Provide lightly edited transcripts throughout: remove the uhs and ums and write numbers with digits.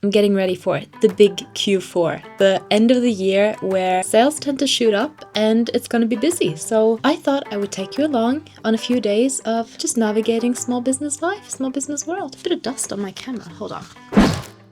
I'm getting ready for it, the big Q4, the end of the year where sales tend to shoot up and it's gonna be busy. So I thought I would take you along on a few days of just navigating small business life, small business world. A bit of dust on my camera, hold on.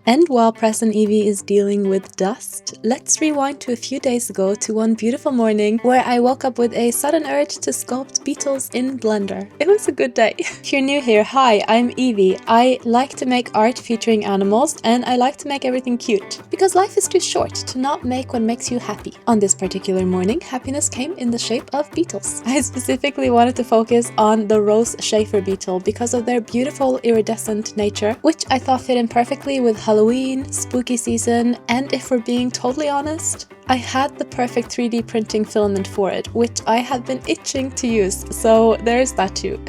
And while Preston Evie is dealing with dust, let's rewind to a few days ago to one beautiful morning where I woke up with a sudden urge to sculpt beetles in Blender. It was a good day. If you're new here, hi, I'm Evie. I like to make art featuring animals and I like to make everything cute. Because life is too short to not make what makes you happy. On this particular morning, happiness came in the shape of beetles. I specifically wanted to focus on the Rose Schaefer beetle because of their beautiful iridescent nature, which I thought fit in perfectly with Halloween, spooky season, and if we're being totally honest, I had the perfect 3D printing filament for it, which I had been itching to use, so there's that too.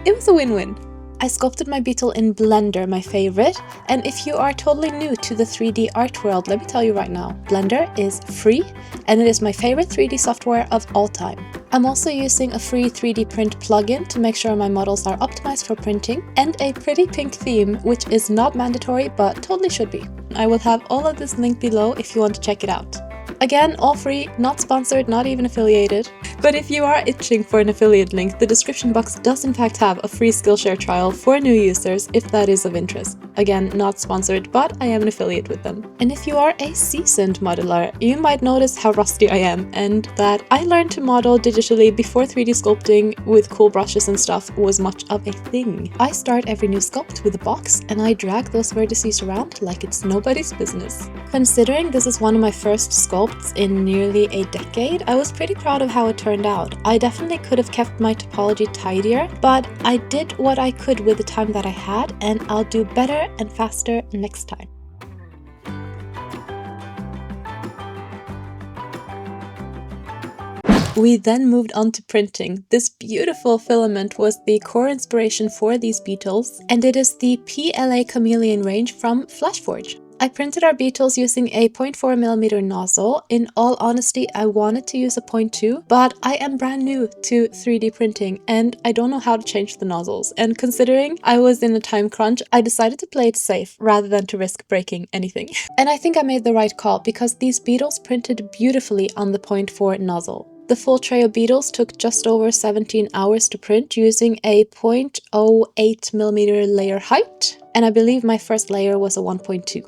It was a win-win. I sculpted my beetle in Blender, my favorite, and if you are totally new to the 3D art world, let me tell you right now, Blender is free and it is my favorite 3D software of all time. I'm also using a free 3D print plugin to make sure my models are optimized for printing, and a pretty pink theme, which is not mandatory but totally should be. I will have all of this linked below if you want to check it out. Again, all free, not sponsored, not even affiliated. But if you are itching for an affiliate link, the description box does in fact have a free Skillshare trial for new users if that is of interest. Again, not sponsored, but I am an affiliate with them. And if you are a seasoned modeler, you might notice how rusty I am and that I learned to model digitally before 3D sculpting with cool brushes and stuff was much of a thing. I start every new sculpt with a box and I drag those vertices around like it's nobody's business. Considering this is one of my first sculpts in nearly a decade, I was pretty proud of how it turned out. I definitely could have kept my topology tidier, but I did what I could with the time that I had, and I'll do better and faster next time. We then moved on to printing. This beautiful filament was the core inspiration for these beetles, and it is the PLA Chameleon range from Flashforge. I printed our beetles using a 0.4mm nozzle. In all honesty, I wanted to use a 0.2, but I am brand new to 3D printing and I don't know how to change the nozzles. And considering I was in a time crunch, I decided to play it safe rather than to risk breaking anything. And I think I made the right call because these beetles printed beautifully on the 0.4 nozzle. The full tray of beetles took just over 17 hours to print using a 0.08mm layer height, and I believe my first layer was a 1.2.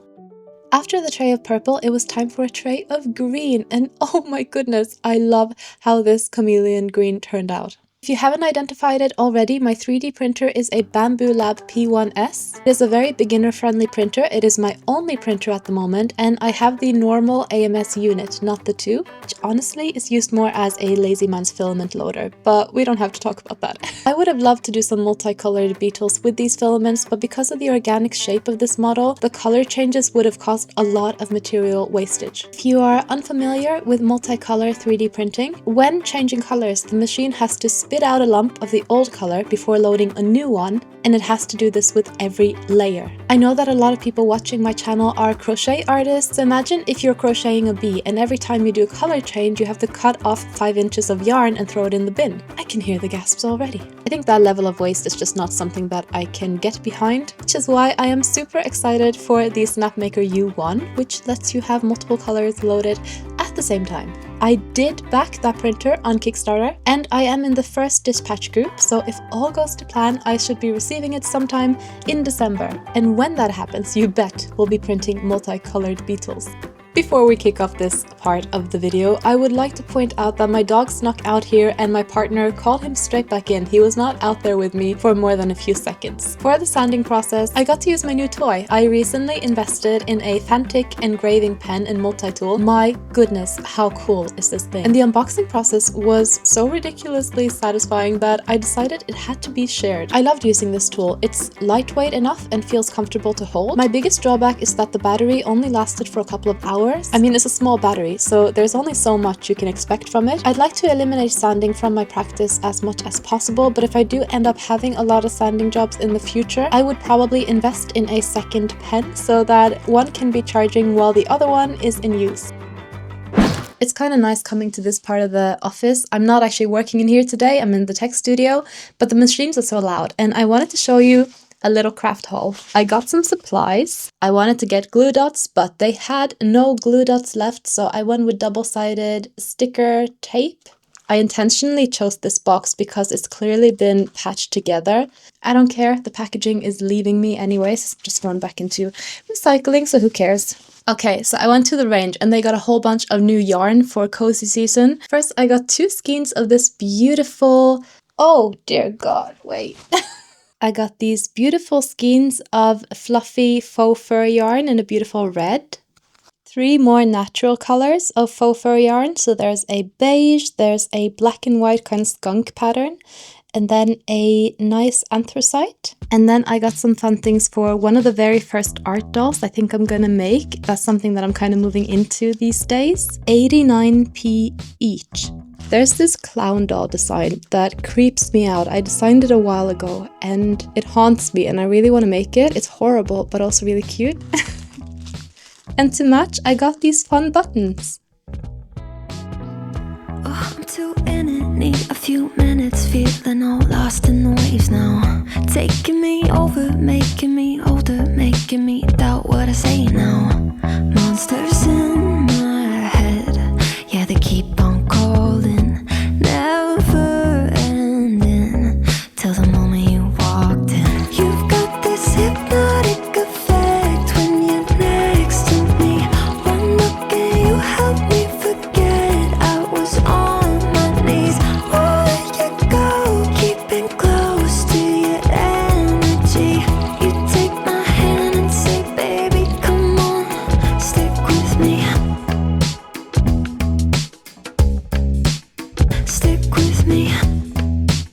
After the tray of purple, it was time for a tray of green, and oh my goodness, I love how this chameleon green turned out. If you haven't identified it already, my 3D printer is a Bambu Lab P1S. It is a very beginner-friendly printer. It is my only printer at the moment, and I have the normal AMS unit, not the 2, which honestly is used more as a lazy man's filament loader, but we don't have to talk about that. I would have loved to do some multicolored beetles with these filaments, but because of the organic shape of this model, the color changes would have caused a lot of material wastage. If you are unfamiliar with multicolor 3D printing, when changing colors, the machine has to spit out a lump of the old color before loading a new one, and it has to do this with every layer. I know that a lot of people watching my channel are crochet artists. Imagine if you're crocheting a bee and every time you do a color change you have to cut off 5 inches of yarn and throw it in the bin. I can hear the gasps already. I think that level of waste is just not something that I can get behind, which is why I am super excited for the Snapmaker U1, which lets you have multiple colors loaded at the same time. I did back that printer on Kickstarter and I am in the first dispatch group, so if all goes to plan, I should be receiving it sometime in December. And when that happens, you bet we'll be printing multicolored beetles. Before we kick off this part of the video, I would like to point out that my dog snuck out here and my partner called him straight back in. He was not out there with me for more than a few seconds. For the sanding process, I got to use my new toy. I recently invested in a Fantic engraving pen and multi-tool. My goodness, how cool is this thing? And the unboxing process was so ridiculously satisfying that I decided it had to be shared. I loved using this tool. It's lightweight enough and feels comfortable to hold. My biggest drawback is that the battery only lasted for a couple of hours. I mean, it's a small battery, so there's only so much you can expect from it. I'd like to eliminate sanding from my practice as much as possible, but if I do end up having a lot of sanding jobs in the future, I would probably invest in a second pen so that one can be charging while the other one is in use. It's kind of nice coming to this part of the office. I'm not actually working in here today, I'm in the tech studio, but the machines are so loud, and I wanted to show you a little craft haul. I got some supplies. I wanted to get glue dots, but they had no glue dots left, so I went with double-sided sticker tape. I intentionally chose this box because it's clearly been patched together. I don't care, the packaging is leaving me anyways, just going back into recycling, so who cares? Okay, so I went to the range and they got a whole bunch of new yarn for cozy season. First, I got 2 skeins of this beautiful, oh dear God, wait. I got these beautiful skeins of fluffy faux fur yarn in a beautiful red. 3 more natural colors of faux fur yarn. So there's a beige, there's a black and white kind of skunk pattern, and then a nice anthracite. And then I got some fun things for one of the very first art dolls I think I'm gonna make. That's something that I'm kind of moving into these days. 89p each. There's this clown doll design that creeps me out. I designed it a while ago and it haunts me and I really want to make it. It's horrible, but also really cute. And to match, I got these fun buttons. Oh, I'm too in it, need a few minutes, feeling all lost in the waves now. Taking me over, making me older, making me doubt what I say now. Monsters in my head, yeah, they keep on calling, never ending, till the moment you walked in. You've got this hypnotic effect when you're next to me. One look and you help me forget I was on my knees. Oh, there you go, keeping close to your energy. You take my hand and say, baby, come on, stick with me. Stick with me.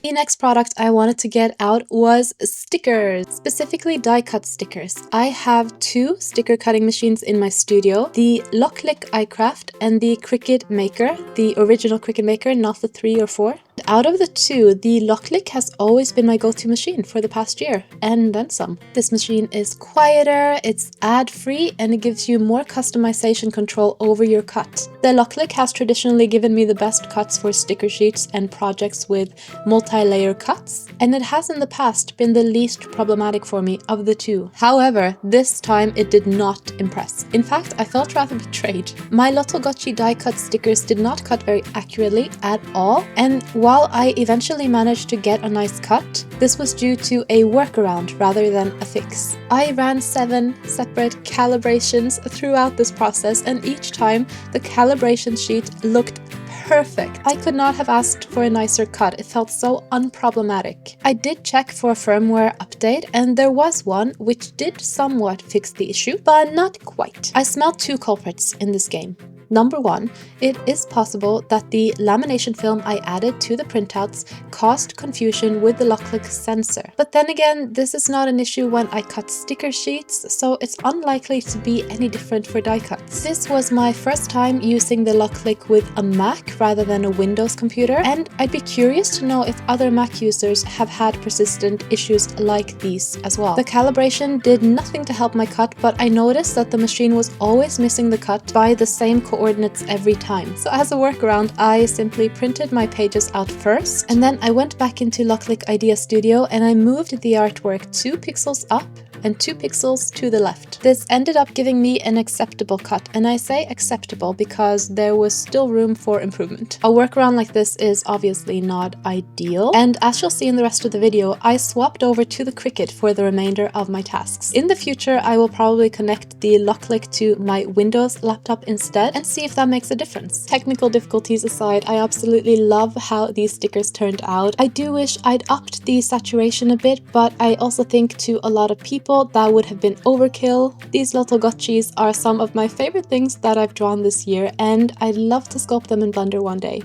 The next product I wanted to get out was stickers, specifically die-cut stickers. I have 2 sticker cutting machines in my studio, the Loklik iCraft and the Cricut Maker, the original Cricut Maker, not the 3 or 4. Out of the 2, the Loklik has always been my go-to machine for the past year, and then some. This machine is quieter, it's ad-free, and it gives you more customization control over your cut. The Loklik has traditionally given me the best cuts for sticker sheets and projects with multi-layer cuts, and it has in the past been the least problematic for me of the 2. However, this time it did not impress. In fact, I felt rather betrayed. My Lottogochi die-cut stickers did not cut very accurately at all, and while I eventually managed to get a nice cut, this was due to a workaround rather than a fix. I ran 7 separate calibrations throughout this process, and each time the calibration sheet looked perfect. I could not have asked for a nicer cut. It felt so unproblematic. I did check for a firmware update and there was one which did somewhat fix the issue, but not quite. I smelled 2 culprits in this game. Number 1, it is possible that the lamination film I added to the printouts caused confusion with the Loklik sensor. But then again, this is not an issue when I cut sticker sheets, so it's unlikely to be any different for die cuts. This was my first time using the Loklik with a Mac rather than a Windows computer, and I'd be curious to know if other Mac users have had persistent issues like these as well. The calibration did nothing to help my cut, but I noticed that the machine was always missing the cut by the same coordinates every time. So as a workaround, I simply printed my pages out first, and then I went back into Loklik Idea Studio and I moved the artwork 2 pixels up and 2 pixels to the left. This ended up giving me an acceptable cut, and I say acceptable because there was still room for improvement. A workaround like this is obviously not ideal, and as you'll see in the rest of the video, I swapped over to the Cricut for the remainder of my tasks. In the future, I will probably connect the Loklik to my Windows laptop instead and see if that makes a difference. Technical difficulties aside, I absolutely love how these stickers turned out. I do wish I'd upped the saturation a bit, but I also think to a lot of people that would have been overkill. These Lottogochis are some of my favorite things that I've drawn this year, and I'd love to sculpt them in Blender one day.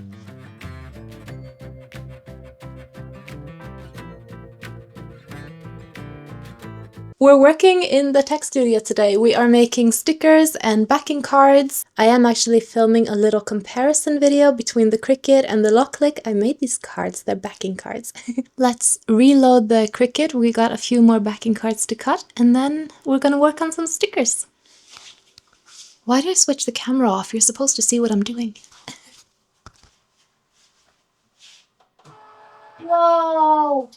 We're working in the tech studio today. We are making stickers and backing cards. I am actually filming a little comparison video between the Cricut and the Loklik. I made these cards, they're backing cards. Let's reload the Cricut. We got a few more backing cards to cut, and then we're gonna work on some stickers. Why did I switch the camera off? You're supposed to see what I'm doing. Whoa!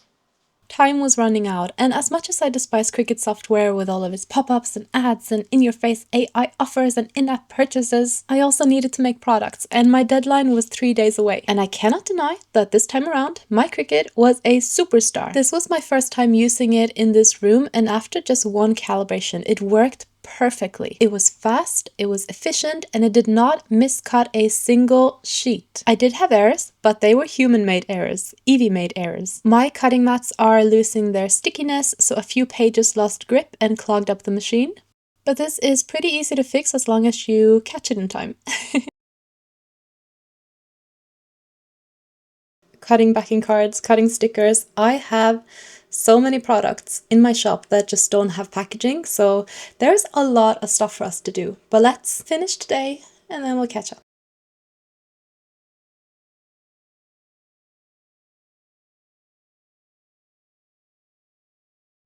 time was running out, and as much as I despise Cricut software with all of its pop-ups and ads and in-your-face AI offers and in-app purchases, I also needed to make products, and my deadline was 3 days away. And I cannot deny that this time around, my Cricut was a superstar. This was my first time using it in this room, and after just one calibration, it worked perfectly. It was fast, it was efficient, and it did not miscut a single sheet. I did have errors, but they were human-made errors, Eevee-made errors. My cutting mats are losing their stickiness, so a few pages lost grip and clogged up the machine. But this is pretty easy to fix as long as you catch it in time. Cutting backing cards, cutting stickers. I have so many products in my shop that just don't have packaging, so there's a lot of stuff for us to do. But let's finish today and then we'll catch up.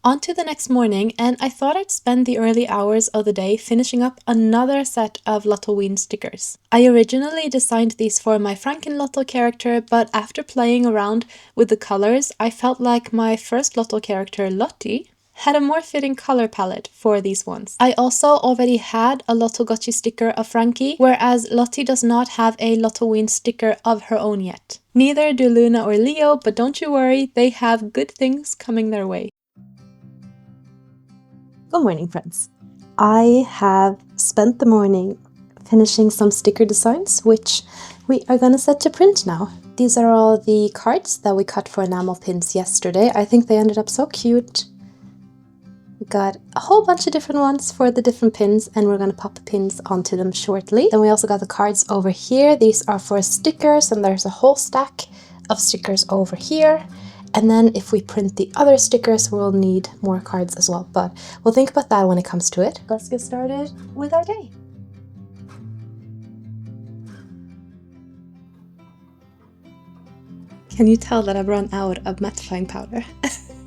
On to the next morning, and I thought I'd spend the early hours of the day finishing up another set of Lottoween stickers. I originally designed these for my Franken-Lotto character, but after playing around with the colors, I felt like my first Lotto character, Lottie, had a more fitting color palette for these ones. I also already had a Lotto Gotchi sticker of Frankie, whereas Lottie does not have a Lottoween sticker of her own yet. Neither do Luna or Leo, but don't you worry, they have good things coming their way. Good morning, friends. I have spent the morning finishing some sticker designs, which we are going to set to print now. These are all the cards that we cut for enamel pins yesterday. I think they ended up so cute. We got a whole bunch of different ones for the different pins, and we're going to pop the pins onto them shortly. Then we also got the cards over here. These are for stickers, and there's a whole stack of stickers over here. And then if we print the other stickers, we'll need more cards as well. But we'll think about that when it comes to it. Let's get started with our day. Can you tell that I've run out of mattifying powder?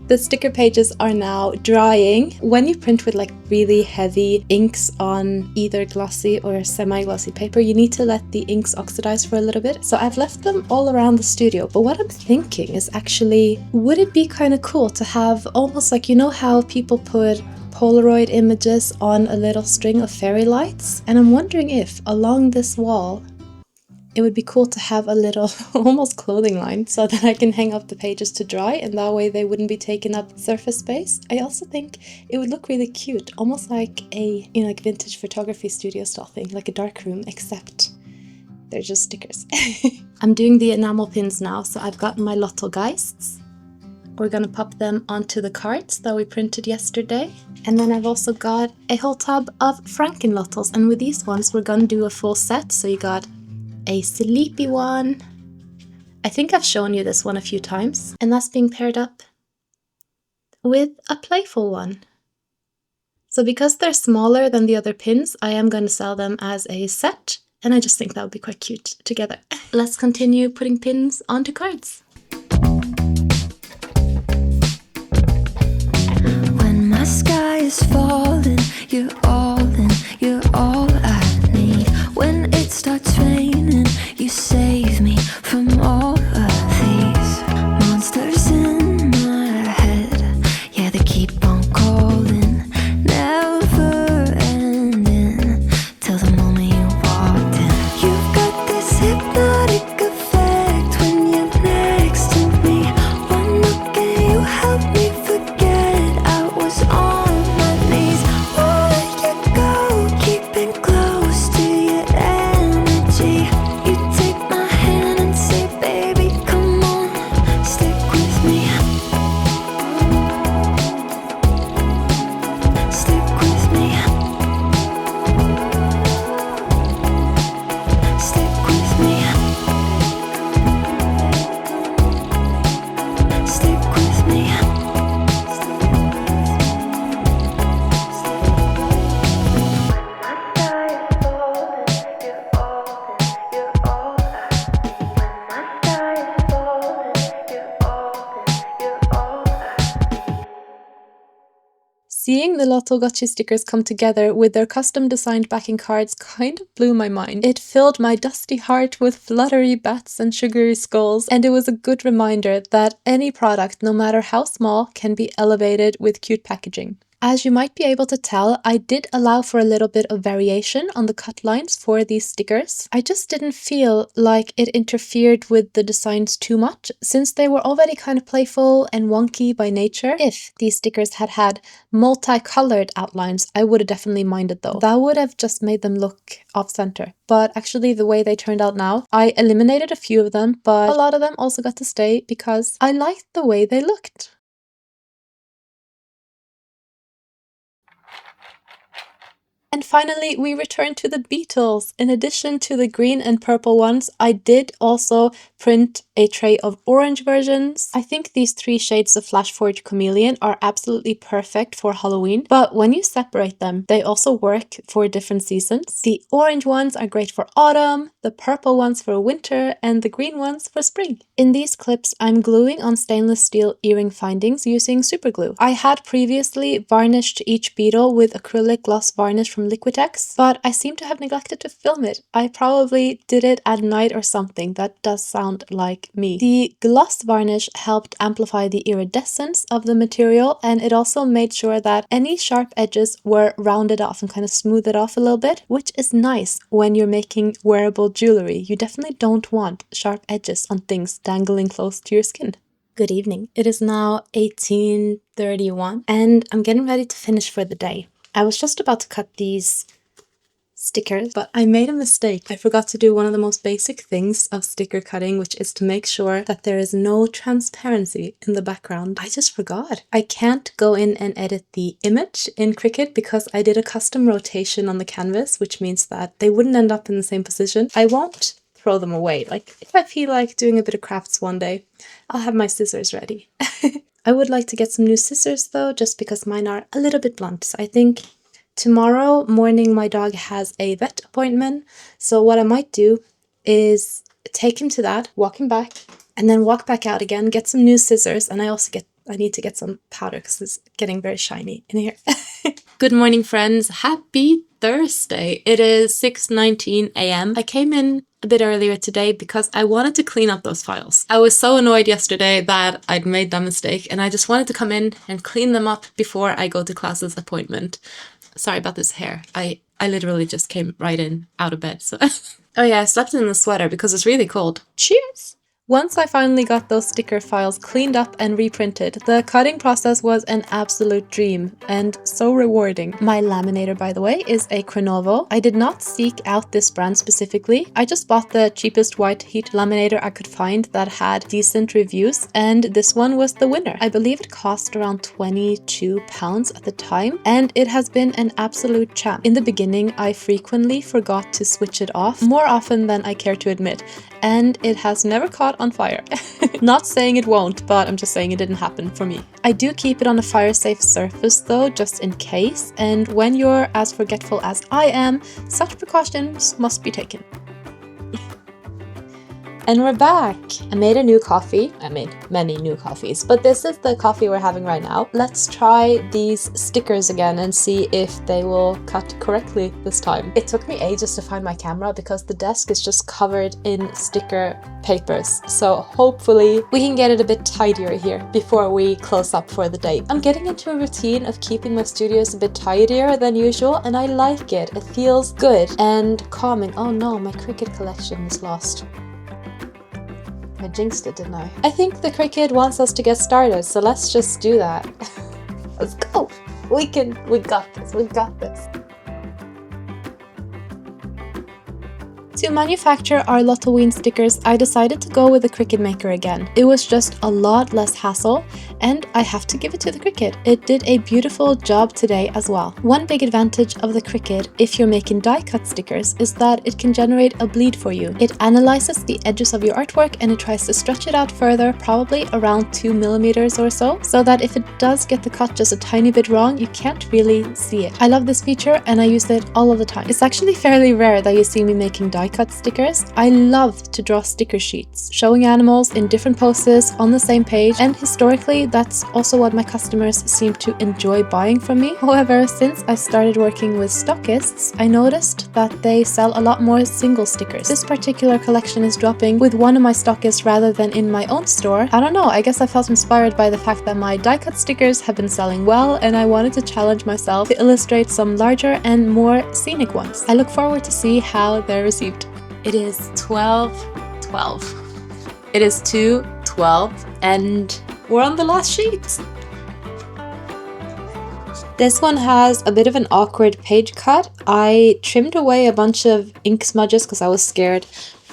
The sticker pages are now drying. When you print with like really heavy inks on either glossy or semi-glossy paper, you need to let the inks oxidize for a little bit. So I've left them all around the studio. But what I'm thinking is actually, would it be kind of cool to have almost like, you know how people put Polaroid images on a little string of fairy lights? And I'm wondering if along this wall, it would be cool to have a little almost clothing line so that I can hang up the pages to dry, and that way they wouldn't be taking up surface space. I also think it would look really cute, almost like a, you know, like vintage photography studio style thing, like a dark room, except they're just stickers. I'm doing the enamel pins now, so I've got my Lotto Geists. We're gonna pop them onto the cards that we printed yesterday. And then I've also got a whole tub of Franken-Lottos, and with these ones we're gonna do a full set. So you got a sleepy one. I think I've shown you this one a few times, and that's being paired up with a playful one. So because they're smaller than the other pins, I am going to sell them as a set, and I just think that would be quite cute together. Let's continue putting pins onto cards. When my sky is falling, you're all in, you're all I need. When it starts raining, you save me from all of these monsters in my head. Yeah, they keep on calling, never ending, till the moment you walked in. You've got this hypnotic effect when you're next to me. One look and you help me forget I was on my knees. Oh, you got Seeing the Loklik stickers come together with their custom designed backing cards kind of blew my mind. It filled my dusty heart with fluttery bats and sugary skulls, and it was a good reminder that any product, no matter how small, can be elevated with cute packaging. As you might be able to tell, I did allow for a little bit of variation on the cut lines for these stickers. I just didn't feel like it interfered with the designs too much, since they were already kind of playful and wonky by nature. If these stickers had had multicolored outlines, I would have definitely minded though. That would have just made them look off-center. But actually the way they turned out now, I eliminated a few of them, but a lot of them also got to stay because I liked the way they looked. And finally, we return to the beetles. In addition to the green and purple ones, I did also print a tray of orange versions. I think these 3 shades of Flashforge Chameleon are absolutely perfect for Halloween, but when you separate them, they also work for different seasons. The orange ones are great for autumn, the purple ones for winter, and the green ones for spring. In these clips, I'm gluing on stainless steel earring findings using super glue. I had previously varnished each beetle with acrylic gloss varnish from Liquitex, but I seem to have neglected to film it. I probably did it at night or something. That does sound like me. The gloss varnish helped amplify the iridescence of the material, and it also made sure that any sharp edges were rounded off and kind of smoothed off a little bit, which is nice when you're making wearable jewelry. You definitely don't want sharp edges on things dangling close to your skin. Good evening. It is now 18:31 and I'm getting ready to finish for the day. I was just about to cut these stickers, but I made a mistake. I forgot to do one of the most basic things of sticker cutting, which is to make sure that there is no transparency in the background. I just forgot. I can't go in and edit the image in Cricut because I did a custom rotation on the canvas, which means that they wouldn't end up in the same position. I won't throw them away. Like, if I feel like doing a bit of crafts one day, I'll have my scissors ready. I would like to get some new scissors though, just because mine are a little bit blunt. So I think tomorrow morning my dog has a vet appointment. So what I might do is take him to that, walk him back, and then walk back out again, get some new scissors, and I need to get some powder because it's getting very shiny in here. Good morning, friends. Happy Thursday. It is 6:19 a.m. I came in a bit earlier today because I wanted to clean up those files. I was so annoyed yesterday that I'd made that mistake, and I just wanted to come in and clean them up before I go to class's appointment. Sorry about this hair. I literally just came right in out of bed. So oh yeah, I slept in the sweater because it's really cold. Cheers! Once I finally got those sticker files cleaned up and reprinted, the cutting process was an absolute dream and so rewarding. My laminator, by the way, is a Crenova. I did not seek out this brand specifically. I just bought the cheapest white heat laminator I could find that had decent reviews, and this one was the winner. I believe it cost around £22 at the time, and it has been an absolute champ. In the beginning, I frequently forgot to switch it off, more often than I care to admit, and it has never caught on fire. Not saying it won't, but I'm just saying it didn't happen for me. I do keep it on a fire-safe surface though, just in case, and when you're as forgetful as I am, such precautions must be taken. And we're back. I made a new coffee. I made many new coffees, but this is the coffee we're having right now. Let's try these stickers again and see if they will cut correctly this time. It took me ages to find my camera because the desk is just covered in sticker papers. So hopefully we can get it a bit tidier here before we close up for the day. I'm getting into a routine of keeping my studios a bit tidier than usual, and I like it. It feels good and calming. Oh no, my Cricut collection is lost. I jinxed it, didn't I? I think the Cricut wants us to get started, so let's just do that. Let's go! We got this, we got this. To manufacture our Halloween stickers, I decided to go with the Cricut Maker again. It was just a lot less hassle, and I have to give it to the Cricut. It did a beautiful job today as well. One big advantage of the Cricut, if you're making die cut stickers, is that it can generate a bleed for you. It analyzes the edges of your artwork and it tries to stretch it out further, probably around 2 millimeters or so that if it does get the cut just a tiny bit wrong, you can't really see it. I love this feature and I use it all of the time. It's actually fairly rare that you see me making die die-cut stickers. I love to draw sticker sheets, showing animals in different poses on the same page, and historically that's also what my customers seem to enjoy buying from me. However, since I started working with stockists, I noticed that they sell a lot more single stickers. This particular collection is dropping with one of my stockists rather than in my own store. I don't know, I guess I felt inspired by the fact that my die-cut stickers have been selling well, and I wanted to challenge myself to illustrate some larger and more scenic ones. I look forward to see how they're received. It is 12:12. It is 2:12 and we're on the last sheet. This one has a bit of an awkward page cut. I trimmed away a bunch of ink smudges because I was scared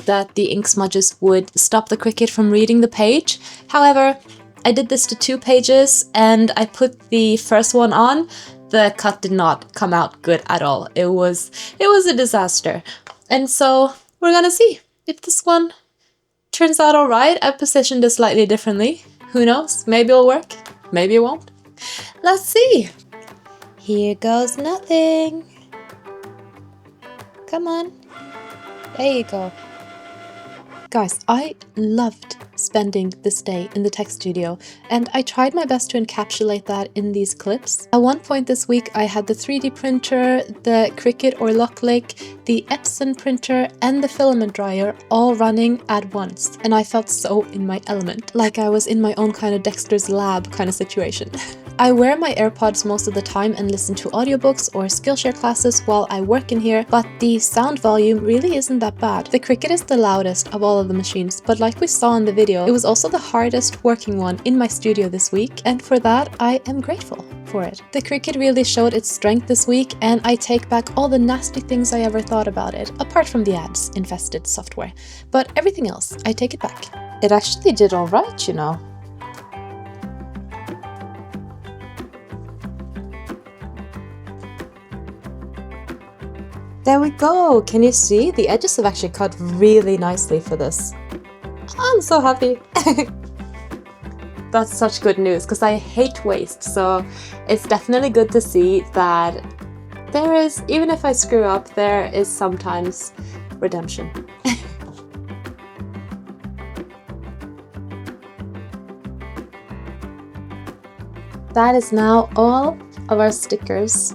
that the ink smudges would stop the Cricut from reading the page. However, I did this to 2 pages and I put the first one on. The cut did not come out good at all. It was a disaster. And so we're gonna see if this one turns out all right. I positioned it slightly differently. Who knows? Maybe it'll work. Maybe it won't. Let's see. Here goes nothing. Come on. There you go. Guys, I loved spending this day in the tech studio, and I tried my best to encapsulate that in these clips. At one point this week, I had the 3D printer, the Cricut or Loklik, the Epson printer, and the filament dryer all running at once. And I felt so in my element, like I was in my own kind of Dexter's Lab kind of situation. I wear my AirPods most of the time and listen to audiobooks or Skillshare classes while I work in here, but the sound volume really isn't that bad. The Cricut is the loudest of all of the machines, but like we saw in the video, it was also the hardest working one in my studio this week, and for that I am grateful for it. The Cricut really showed its strength this week, and I take back all the nasty things I ever thought about it, apart from the ads infested software. But everything else, I take it back. It actually did all right, you know. There we go! Can you see? The edges have actually cut really nicely for this. I'm so happy! That's such good news, because I hate waste, so it's definitely good to see that there is, even if I screw up, there is sometimes redemption. That is now all of our stickers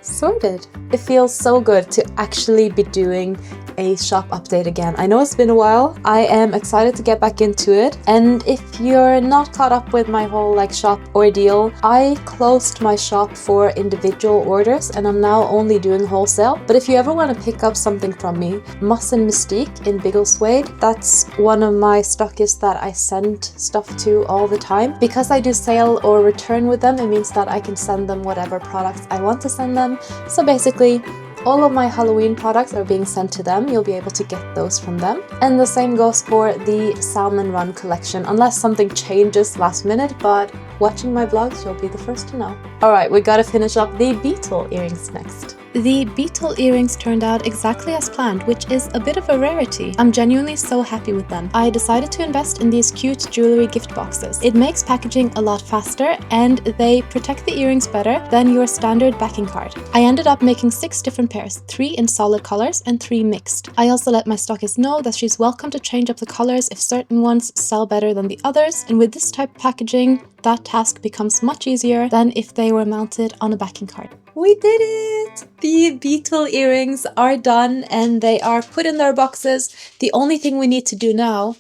sorted. It feels so good to actually be doing a shop update again. I know it's been a while. I am excited to get back into it. And if you're not caught up with my whole shop ordeal, I closed my shop for individual orders and I'm now only doing wholesale. But if you ever want to pick up something from me, Moss and Mystique in Biggleswade, that's one of my stockists that I send stuff to all the time. Because I do sale or return with them, it means that I can send them whatever products I want to send them. So basically, all of my Halloween products are being sent to them. You'll be able to get those from them. And the same goes for the Salmon Run collection, unless something changes last minute, but watching my vlogs, you'll be the first to know. Alright, we gotta finish up the beetle earrings next. The beetle earrings turned out exactly as planned, which is a bit of a rarity. I'm genuinely so happy with them. I decided to invest in these cute jewelry gift boxes. It makes packaging a lot faster and they protect the earrings better than your standard backing card. I ended up making 6 different pairs, 3 in solid colors and 3 mixed. I also let my stockist know that she's welcome to change up the colors if certain ones sell better than the others, and with this type of packaging, that task becomes much easier than if they were mounted on a backing card. We did it! The beetle earrings are done and they are put in their boxes. The only thing we need to do now...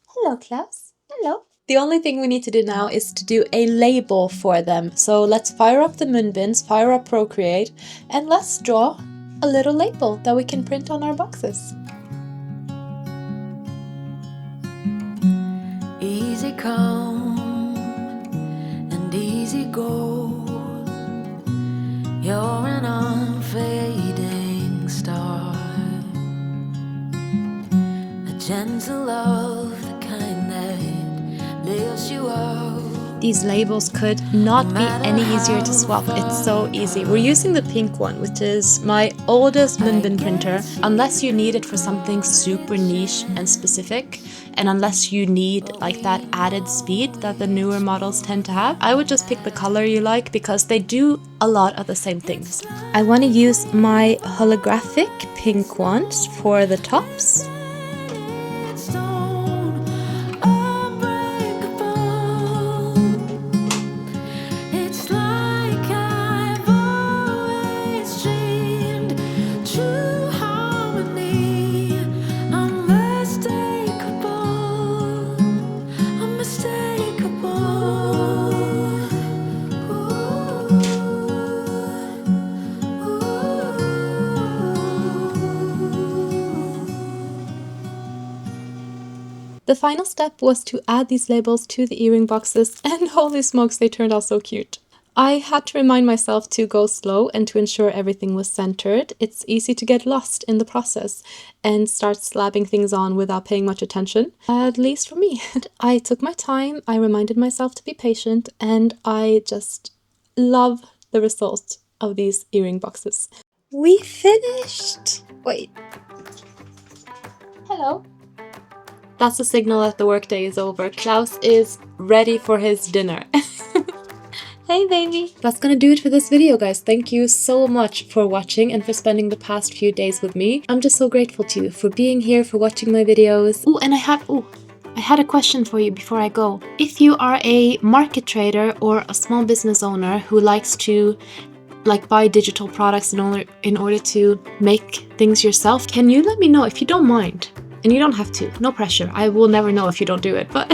Hello, Klaus. Hello. The only thing we need to do now is to do a label for them. So let's fire up the Munbyns, fire up Procreate, and let's draw a little label that we can print on our boxes. Easy come and easy go. You're an unfading star, a gentle love, the kind that lifts you up These labels could not be any easier to swap. It's so easy. We're using the pink one, which is my oldest Munbyn printer. Unless you need it for something super niche and specific, and unless you need like that added speed that the newer models tend to have, I would just pick the color you like because they do a lot of the same things. I want to use my holographic pink ones for the tops. The final step was to add these labels to the earring boxes, and holy smokes, they turned out so cute. I had to remind myself to go slow and to ensure everything was centered. It's easy to get lost in the process and start slapping things on without paying much attention, at least for me. I took my time, I reminded myself to be patient, and I just love the result of these earring boxes. We finished! Wait. Hello. That's a signal that the workday is over. Klaus is ready for his dinner. Hey baby! That's gonna do it for this video, guys. Thank you so much for watching and for spending the past few days with me. I'm just so grateful to you for being here, for watching my videos. Oh, and I had a question for you before I go. If you are a market trader or a small business owner who likes to buy digital products in order to make things yourself, can you let me know if you don't mind? And you don't have to, no pressure. I will never know if you don't do it, but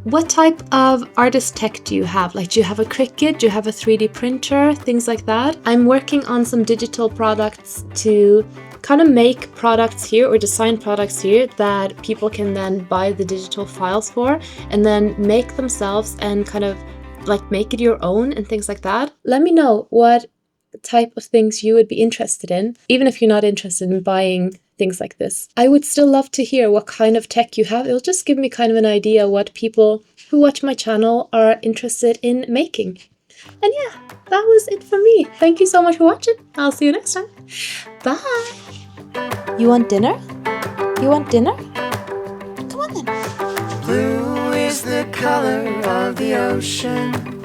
what type of artist tech do you have? Like, do you have a Cricut? Do you have a 3D printer? Things like that. I'm working on some digital products to kind of make products here or design products here that people can then buy the digital files for and then make themselves and kind of like make it your own and things like that. Let me know what type of things you would be interested in, even if you're not interested in buying things like this. I would still love to hear what kind of tech you have. It'll just give me kind of an idea what people who watch my channel are interested in making. And yeah, that was it for me. Thank you so much for watching. I'll see you next time. Bye! You want dinner? You want dinner? Come on then. Blue is the color of the ocean.